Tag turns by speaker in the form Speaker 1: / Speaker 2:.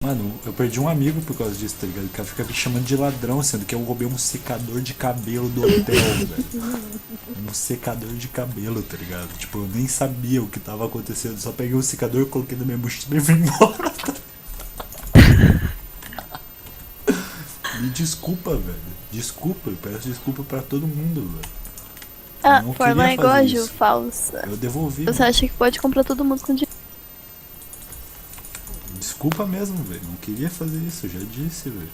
Speaker 1: Mano, eu perdi um amigo por causa disso, tá ligado? O cara fica me chamando de ladrão, sendo que eu roubei um secador de cabelo do hotel, velho. Um secador de cabelo, tá ligado? Tipo, eu nem sabia o que tava acontecendo. Só peguei o secador, coloquei na minha mochila e vim embora. Me desculpa, velho. Desculpa, eu peço desculpa pra todo mundo, velho. Eu
Speaker 2: Ah,
Speaker 1: não
Speaker 2: forma
Speaker 1: queria
Speaker 2: é igual
Speaker 1: fazer
Speaker 2: a Ju,
Speaker 1: isso.
Speaker 2: falsa.
Speaker 1: Eu devolvi,
Speaker 2: Você
Speaker 1: mano.
Speaker 2: acha que pode comprar todo mundo com dinheiro?
Speaker 1: Desculpa mesmo, velho. Não queria fazer isso, eu já disse, velho.